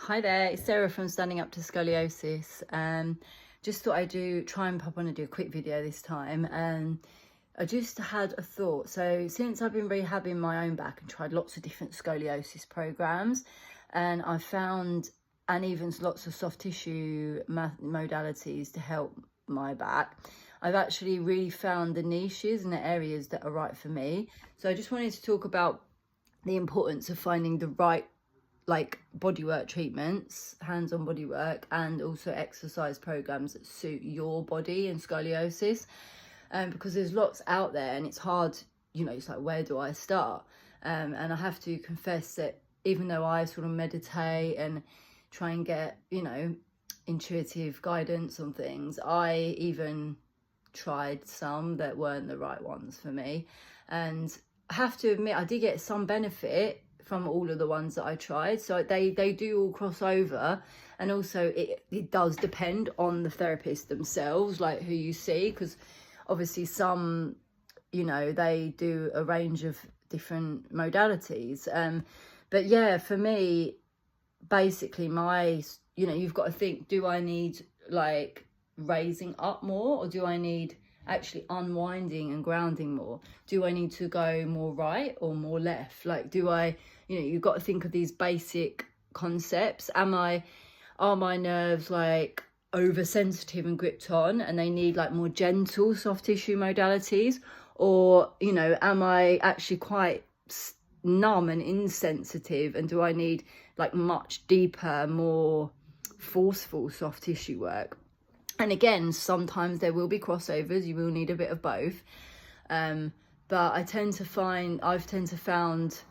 Hi there, it's Sarah from Standing Up to Scoliosis. Just thought I'd try and pop on and do a quick video this time. I just had a thought. So since I've been rehabbing my own back and tried lots of different scoliosis programs, and I found, and even lots of soft tissue modalities to help my back, I've actually really found the niches and the areas that are right for me. So I just wanted to talk about the importance of finding the right bodywork treatments, hands-on bodywork, and also exercise programs that suit your body and scoliosis, because there's lots out there and it's hard, it's like, where do I start? And I have to confess that even though I sort of meditate and try and get intuitive guidance on things, I even tried some that weren't the right ones for me, and I have to admit I did get some benefit from all of the ones that I tried. So they do all cross over, and also it does depend on the therapist themselves, like who you see, because obviously some they do a range of different modalities, but yeah, for me, basically you've got to think, do I need like raising up more, or do I need actually unwinding and grounding more? Do I need to go more right or more left? Like, do I, you've got to think of these basic concepts. Are my nerves like oversensitive and gripped on and they need like more gentle soft tissue modalities? Or, am I actually quite numb and insensitive, and do I need like much deeper, more forceful soft tissue work? And again, sometimes there will be crossovers, you will need a bit of both, but I've found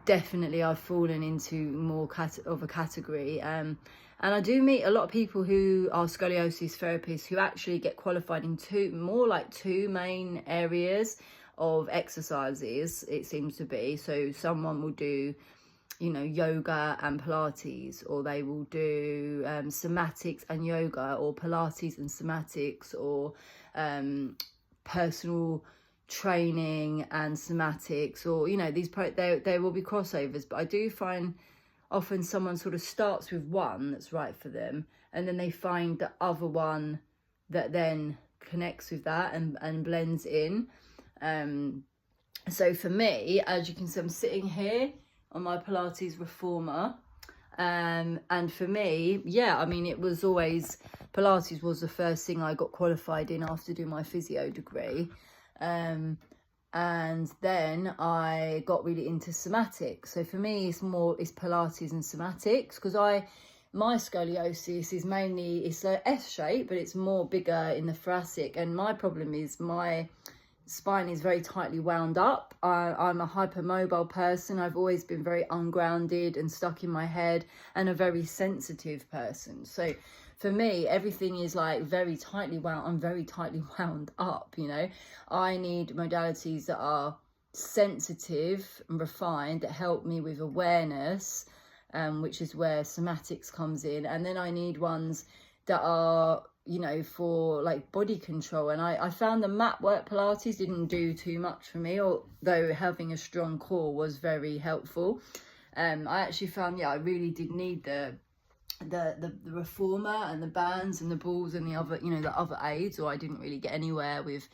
definitely I've fallen into more of a category, and I do meet a lot of people who are scoliosis therapists who actually get qualified in two main areas of exercises, it seems to be. So someone will do yoga and Pilates, or they will do somatics and yoga, or Pilates and somatics, or personal training and somatics, or there will be crossovers. But I do find often someone sort of starts with one that's right for them, and then they find the other one that then connects with that and blends in. So for me, as you can see, I'm sitting here on my Pilates reformer, and for me, it was always Pilates was the first thing I got qualified in after doing my physio degree, and then I got really into somatics. So for me, it's Pilates and somatics, because my scoliosis is mainly, it's a S shape, but it's more bigger in the thoracic, and my problem is my spine is very tightly wound up. I'm a hypermobile person. I've always been very ungrounded and stuck in my head, and a very sensitive person. So for me, everything is like very tightly wound. I'm very tightly wound up, I need modalities that are sensitive and refined, that help me with awareness, which is where somatics comes in. And then I need ones that are for like body control. And I found the mat work Pilates didn't do too much for me, although having a strong core was very helpful. I actually found, I really did need the reformer and the bands and the balls and the other aids, or I didn't really get anywhere with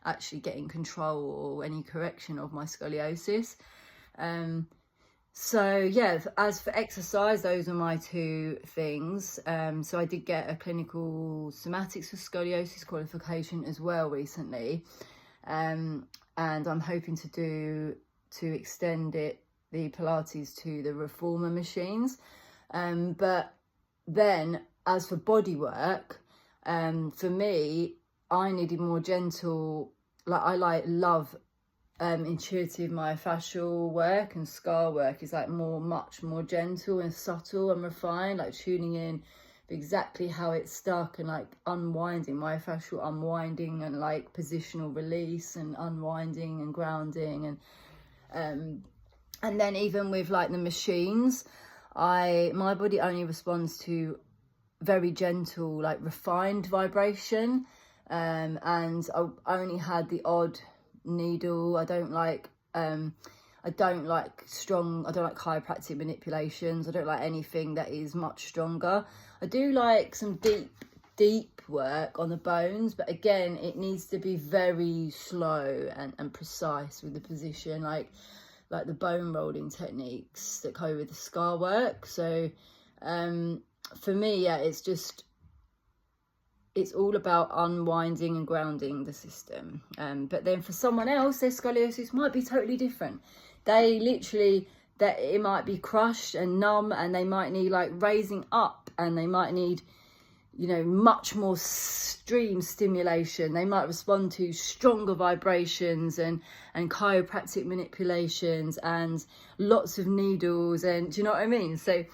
actually getting control or any correction of my scoliosis. So yeah, as for exercise, those are my two things. So I did get a clinical somatics for scoliosis qualification as well recently, and I'm hoping to extend the Pilates to the reformer machines. But then as for body work, for me, I needed more gentle, like love intuitive myofascial work, and scar work is like much more gentle and subtle and refined, like tuning in exactly how it's stuck, and like unwinding, myofascial unwinding, and like positional release and unwinding and grounding, and then even with like the machines, my body only responds to very gentle, like refined vibration, and I only had the odd needle. I don't like I don't like chiropractic manipulations. I don't like anything that is much stronger. I do like some deep work on the bones, but again, it needs to be very slow and precise with the position, like the bone rolling techniques that go with the scar work. So for me, yeah, it's all about unwinding and grounding the system. But then for someone else, their scoliosis might be totally different. They literally, that it might be crushed and numb, and they might need like raising up, and they might need, you know, much more extreme stimulation. They might respond to stronger vibrations and chiropractic manipulations and lots of needles, and do you know what I mean? So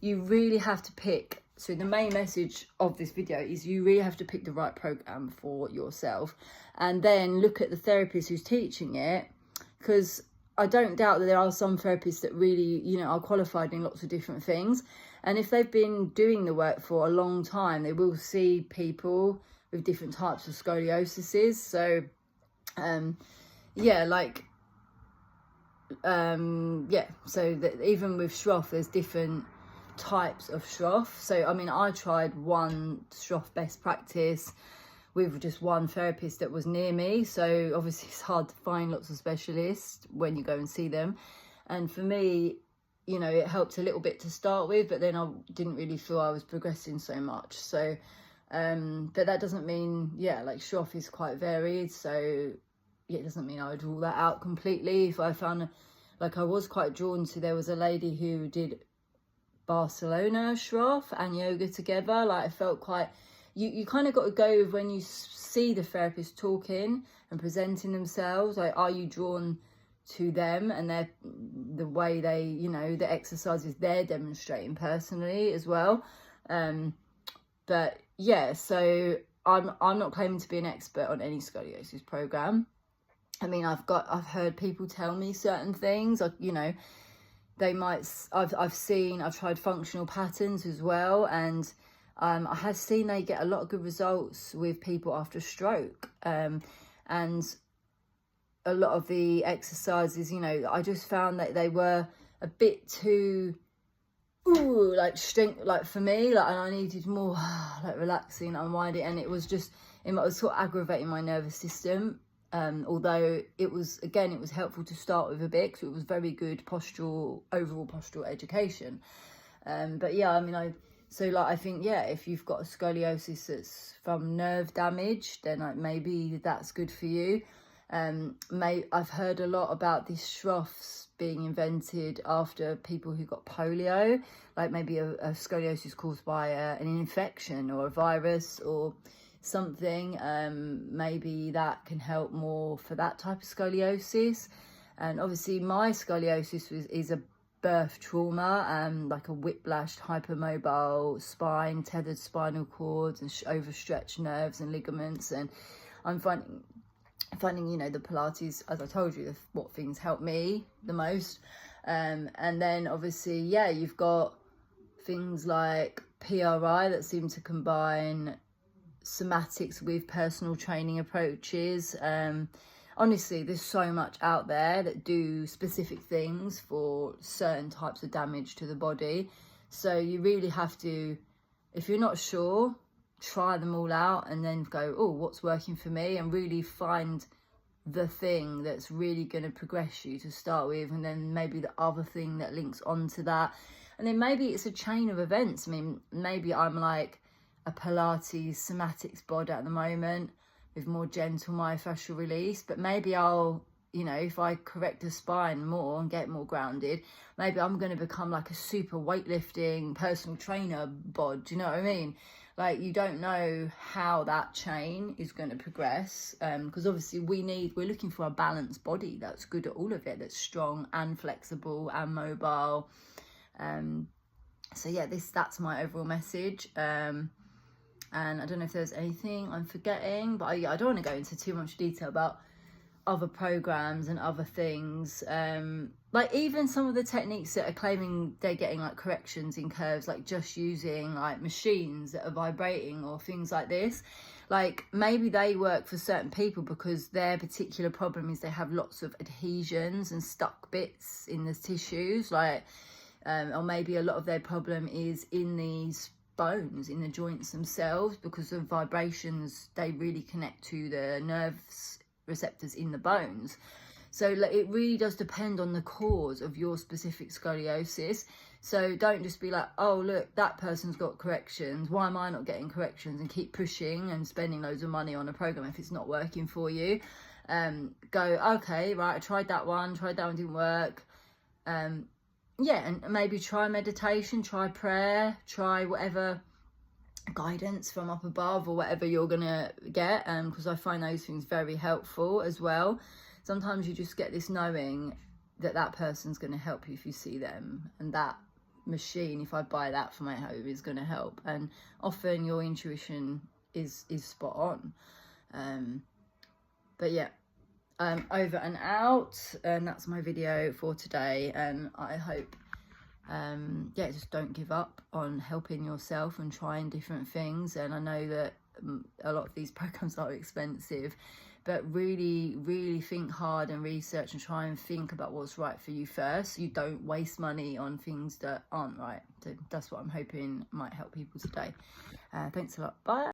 you really have to pick. So the main message of this video is you really have to pick the right program for yourself, and then look at the therapist who's teaching it, because I don't doubt that there are some therapists that really, you know, are qualified in lots of different things. And if they've been doing the work for a long time, they will see people with different types of scoliosis. So, so that even with Schroff, there's different types of Schroff. So, I mean, I tried one Schroff best practice with just one therapist that was near me. So obviously it's hard to find lots of specialists when you go and see them. And for me, you know, it helped a little bit to start with, but then I didn't really feel I was progressing so much. So, but that doesn't mean, yeah, like Schroff is quite varied. So yeah, it doesn't mean I would rule that out completely. If I found, like, I was quite drawn to, there was a lady who did Barcelona Schroff and yoga together. Like, I felt quite, you kind of got to go with when you see the therapist talking and presenting themselves. Like, are you drawn to them and the way they, you know, the exercises they're demonstrating personally as well? But yeah, so I'm not claiming to be an expert on any scoliosis program. I mean, I've heard people tell me certain things, like, you know, they might, I've tried functional patterns as well, and I have seen they get a lot of good results with people after stroke, and a lot of the exercises, you know, I just found that they were a bit too, like strength, like for me, like, and I needed more like relaxing, unwinding, and it was sort of aggravating my nervous system. Although it was helpful to start with a bit, because it was very good overall postural education. But yeah, I mean, I think, yeah, if you've got a scoliosis that's from nerve damage, then like maybe that's good for you. I've heard a lot about these Schroffs being invented after people who got polio, like maybe a scoliosis caused by an infection or a virus or something. Maybe that can help more for that type of scoliosis. And obviously my scoliosis is a birth trauma, like a whiplashed hypermobile spine, tethered spinal cords, and overstretched nerves and ligaments. And I'm finding, you know, the Pilates, as I told you, what things help me the most. And then obviously, yeah, you've got things like PRI that seem to combine somatics with personal training approaches. Honestly, there's so much out there that do specific things for certain types of damage to the body. So you really have to, if you're not sure, try them all out and then go, oh, what's working for me, and really find the thing that's really going to progress you to start with, and then maybe the other thing that links onto that, and then maybe it's a chain of events. I mean, maybe I'm like a Pilates somatics bod at the moment with more gentle myofascial release, but maybe I'll, you know, if I correct the spine more and get more grounded, maybe I'm going to become like a super weightlifting personal trainer bod. Do you know what I mean? Like, you don't know how that chain is going to progress, because obviously we're looking for a balanced body that's good at all of it, that's strong and flexible and mobile. So yeah, that's my overall message. And I don't know if there's anything I'm forgetting, but I don't want to go into too much detail about other programs and other things, like even some of the techniques that are claiming they're getting like corrections in curves, like just using like machines that are vibrating or things like this, like maybe they work for certain people because their particular problem is they have lots of adhesions and stuck bits in the tissues, like or maybe a lot of their problem is in these bones, in the joints themselves, because of vibrations they really connect to the nerves receptors in the bones. So like, it really does depend on the cause of your specific scoliosis. So don't just be like, oh look, that person's got corrections, why am I not getting corrections, and keep pushing and spending loads of money on a program if it's not working for you. Go, okay, right, I tried that one, didn't work. Yeah, and maybe try meditation, try prayer, try whatever guidance from up above or whatever you're gonna get, because I find those things very helpful as well. Sometimes you just get this knowing that that person's going to help you if you see them, and that machine, if I buy that for my home, is going to help. And often your intuition is spot on. But yeah, over and out, and that's my video for today. And I hope yeah, just don't give up on helping yourself and trying different things. And I know that a lot of these programs are expensive, but really think hard and research and try and think about what's right for you first, so you don't waste money on things that aren't right. So that's what I'm hoping might help people today. Thanks a lot. Bye.